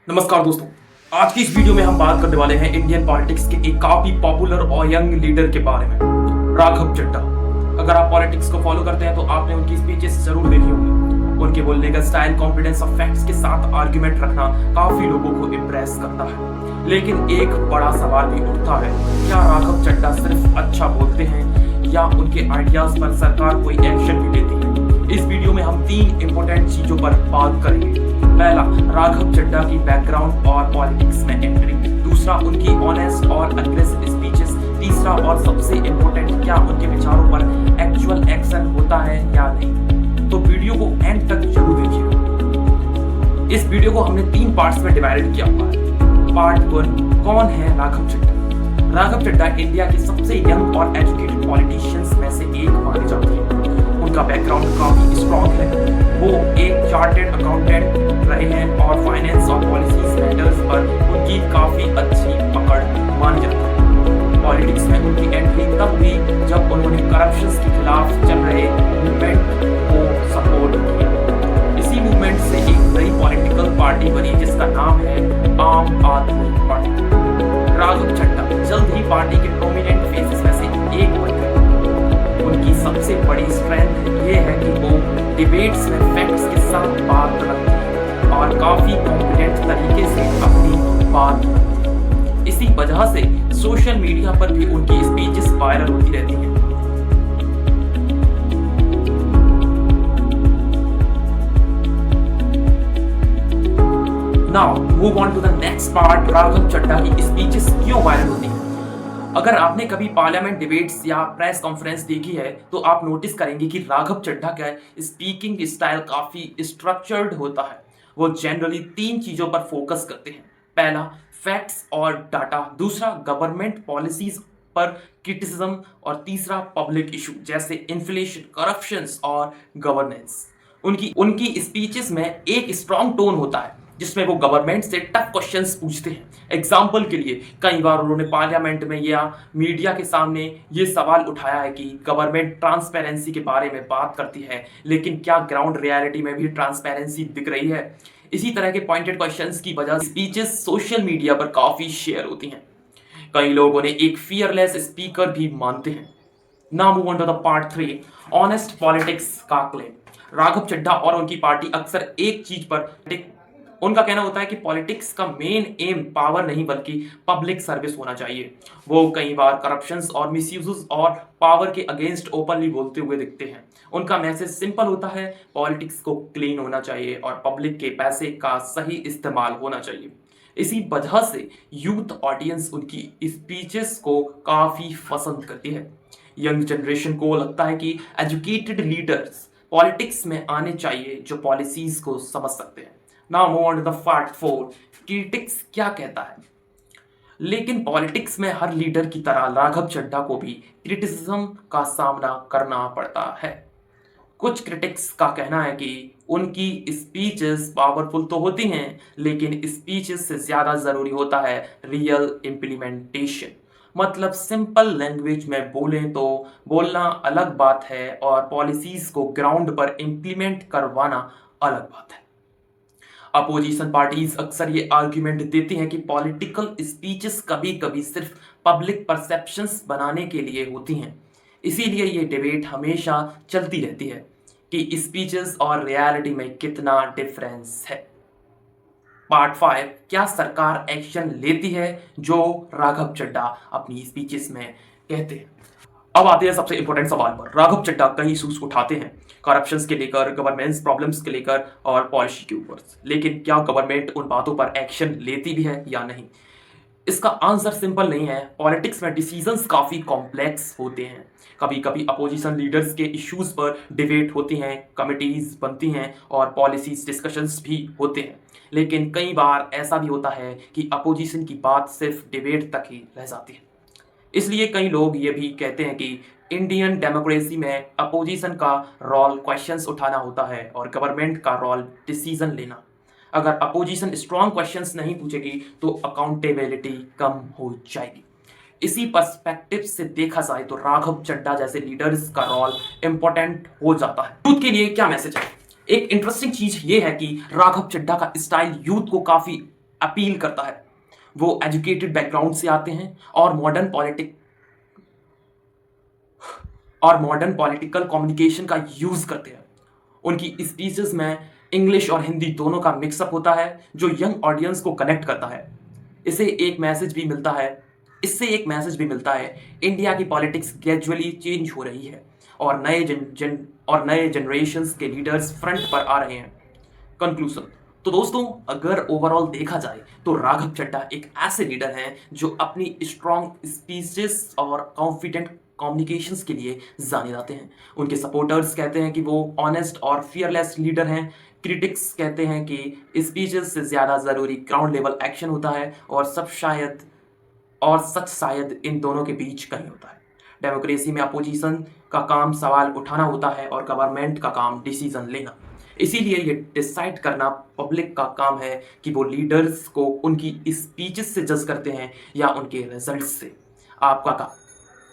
नमस्कार दोस्तों। आज की इस वीडियो में हम बात करने वाले हैं इंडियन पॉलिटिक्स के एक काफी पॉपुलर और यंग लीडर के बारे में, राघव चड्ढा। अगर आप पॉलिटिक्स को फॉलो करते हैं तो आपने उनकी स्पीचेस जरूर देखी होंगी। उनके बोलने का स्टाइल, कॉन्फिडेंस और फैक्ट्स के साथ आर्गुमेंट रखना काफी लोगों को इम्प्रेस करता है। लेकिन एक बड़ा सवाल भी उठता है, क्या राघव चड्ढा सिर्फ अच्छा बोलते हैं या उनके आइडियाज पर सरकार कोई एक्शन भी लेती है? इस वीडियो में हम 3 इंपॉर्टेंट चीजों पर बात करेंगे। पहला, राघव चड्ढा की बैकग्राउंड और पॉलिटिक्स में एंट्री। दूसरा, उनकी ऑनेस्ट और अग्रेसिव स्पीचेस। तीसरा और सबसे इंपॉर्टेंट, क्या उनके विचारों पर एक्चुअल एक्शन होता है या नहीं। तो वीडियो को एंड तक जरूर देखिए। इस वीडियो को हमने 3 पार्ट्स में डिवाइडेड किया हुआ है। पार्ट 1, कौन है राघव चड्ढा? राघव चड्ढा इंडिया के सबसे यंग और एजुकेटेड पॉलिटिशियंस में से एक माने जाते हैं। उनका बैकग्राउंड काफी स्ट्रॉन्ग है। वो एक चार्टेड अकाउंटेंट रहे हैं और फाइनेंस और पॉलिसीज मैटर्स पर उनकी काफी अच्छी पकड़ मानी जाती है। पॉलिटिक्स में उनकी एंट्री तब हुई जब उन्होंने करप्शन के खिलाफ चल रहे मूवमेंट को सपोर्ट किया। इसी मूवमेंट से एक नई पॉलिटिकल पार्टी बनी जिसका नाम है आम आदमी पार्टी। राघव चड्ढा जल्द ही पार्टी के प्रोमिनेंट फेसेस में से एक बन गए। उनकी सबसे बड़ी स्ट्रेंथ ये है कि वो डिबेट्स में फैक्ट्स के साथ बात रखते हैं और काफी कॉन्फिडेंट तरीके से अपनी बात रखते हैं। इसी वजह से सोशल मीडिया पर भी उनकी स्पीचेस वायरल होती रहती हैं। Now move on to the next part, Raghav Chadha की स्पीचेस क्यों वायरल होती हैं। अगर आपने कभी पार्लियामेंट डिबेट्स या प्रेस कॉन्फ्रेंस देखी है तो आप नोटिस करेंगे कि राघव चड्ढा का स्पीकिंग स्टाइल काफी स्ट्रक्चर्ड होता है। वो जनरली 3 चीजों पर फोकस करते हैं। पहला, फैक्ट्स और डाटा। दूसरा, गवर्नमेंट पॉलिसीज पर क्रिटिसिज्म। और तीसरा, पब्लिक इशू जैसे इन्फ्लेशन, करप्शन और गवर्नेंस। उनकी स्पीचेस में एक स्ट्रॉन्ग टोन होता है जिसमें वो गवर्नमेंट से टफ क्वेश्चंस पूछते हैं। एग्जाम्पल के लिए कई बार उन्होंने पार्लियामेंट में या मीडिया के सामने ये सवाल उठाया है कि गवर्नमेंट ट्रांसपेरेंसी के बारे में बात करती है, लेकिन क्या ग्राउंड रियलिटी में भी ट्रांसपेरेंसी दिख रही है? इसी तरह के पॉइंटेड क्वेश्चंस की वजह से स्पीचेस सोशल मीडिया पर काफी शेयर होती हैं। कई लोग उन्हें एक फियरलेस स्पीकर भी मानते हैं। Now move on to the part 3, honest politics का क्लेम। राघव चड्ढा और उनकी पार्टी अक्सर एक चीज पर उनका कहना होता है कि पॉलिटिक्स का मेन एम पावर नहीं बल्कि पब्लिक सर्विस होना चाहिए। वो कई बार करप्शन और मिसयूज और पावर के अगेंस्ट ओपनली बोलते हुए दिखते हैं। उनका मैसेज सिंपल होता है, पॉलिटिक्स को क्लीन होना चाहिए और पब्लिक के पैसे का सही इस्तेमाल होना चाहिए। इसी वजह से यूथ ऑडियंस उनकी स्पीचेस को काफी पसंद करती है। यंग जनरेशन को लगता है कि एजुकेटेड लीडर्स पॉलिटिक्स में आने चाहिए जो पॉलिसीज को समझ सकते हैं। Now move on to the part 4, critics क्या कहता है। लेकिन पॉलिटिक्स में हर लीडर की तरह राघव चड्ढा को भी क्रिटिसिज्म का सामना करना पड़ता है। कुछ क्रिटिक्स का कहना है कि उनकी स्पीचेस पावरफुल तो होती हैं, लेकिन स्पीचेस से ज्यादा जरूरी होता है रियल इम्प्लीमेंटेशन। मतलब सिंपल लैंग्वेज में बोलें तो बोलना अलग बात है और पॉलिसीज को ग्राउंड पर इम्प्लीमेंट करवाना अलग बात है। अपोजिशन पार्टीज अक्सर ये आर्ग्यूमेंट देती हैं कि पॉलिटिकल स्पीचेस कभी कभी सिर्फ पब्लिक परसेप्शंस बनाने के लिए होती हैं। इसीलिए ये डिबेट हमेशा चलती रहती है कि स्पीचेस और रियलिटी में कितना डिफरेंस है। पार्ट 5, क्या सरकार एक्शन लेती है जो राघव चड्ढा अपनी स्पीचेस में कहते हैं। अब आते हैं सबसे इंपॉर्टेंट सवाल पर। राघव चड्ढा कई इशूज उठाते हैं, करप्शन के लेकर, गवर्नेंस प्रॉब्लम्स के लेकर और पॉलिसी के ऊपर। लेकिन क्या गवर्नमेंट उन बातों पर एक्शन लेती भी है या नहीं? इसका आंसर सिंपल नहीं है। पॉलिटिक्स में डिसीजंस काफी कॉम्प्लेक्स होते हैं। कभी कभी अपोजिशन लीडर्स के इश्यूज पर डिबेट होती हैं, कमिटीज बनती हैं और पॉलिसीज डिस्कशंस भी होते हैं। लेकिन कई बार ऐसा भी होता है कि अपोजिशन की बात सिर्फ डिबेट तक ही रह जाती है। इसलिए कई लोग ये भी कहते हैं कि इंडियन डेमोक्रेसी में अपोजिशन का रोल क्वेश्चंस उठाना होता है और गवर्नमेंट का रोल डिसीजन लेना। अगर अपोजिशन स्ट्रॉन्ग क्वेश्चंस नहीं पूछेगी तो अकाउंटेबिलिटी कम हो जाएगी। इसी पर्सपेक्टिव से देखा जाए तो राघव चड्ढा जैसे लीडर्स का रोल इंपॉर्टेंट हो जाता है। यूथ के लिए क्या मैसेज है? एक इंटरेस्टिंग चीज ये है कि राघव चड्ढा का स्टाइल यूथ को काफी अपील करता है। वो एजुकेटेड बैकग्राउंड से आते हैं और मॉडर्न पॉलिटिकल कम्युनिकेशन का यूज करते हैं। उनकी स्पीचेस में इंग्लिश और हिंदी दोनों का मिक्सअप होता है जो यंग ऑडियंस को कनेक्ट करता है। इसे एक मैसेज भी मिलता है इससे एक मैसेज भी मिलता है, इंडिया की पॉलिटिक्स ग्रेजुअली चेंज हो रही है और नए जनरेशन्स के लीडर्स फ्रंट पर आ रहे हैं। कंक्लूजन। तो दोस्तों, अगर ओवरऑल देखा जाए तो राघव चड्ढा एक ऐसे लीडर हैं जो अपनी स्ट्रॉन्ग स्पीचेस और कॉन्फिडेंट कम्युनिकेशंस के लिए जाने जाते हैं। उनके सपोर्टर्स कहते हैं कि वो ऑनेस्ट और फियरलेस लीडर हैं। क्रिटिक्स कहते हैं कि स्पीचेस से ज़्यादा ज़रूरी ग्राउंड लेवल एक्शन होता है और सच शायद इन दोनों के बीच कहीं होता है। डेमोक्रेसी में अपोजिशन का काम सवाल उठाना होता है और गवर्नमेंट का काम डिसीजन लेना। इसीलिए ये डिसाइड करना पब्लिक का काम है कि वो लीडर्स को उनकी स्पीचेस से जज करते हैं या उनके रिजल्ट्स से।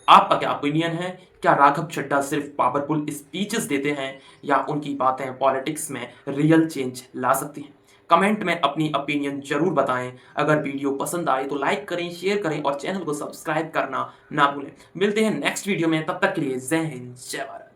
आपका क्या ओपिनियन है? क्या राघव चड्ढा सिर्फ पावरफुल स्पीचेस देते हैं या उनकी बातें पॉलिटिक्स में रियल चेंज ला सकती हैं? कमेंट में अपनी ओपिनियन जरूर बताएं। अगर वीडियो पसंद आए तो लाइक करें, शेयर करें और चैनल को सब्सक्राइब करना ना भूलें। मिलते हैं नेक्स्ट वीडियो में, तब तक के लिए जय हिंद, जय भारत।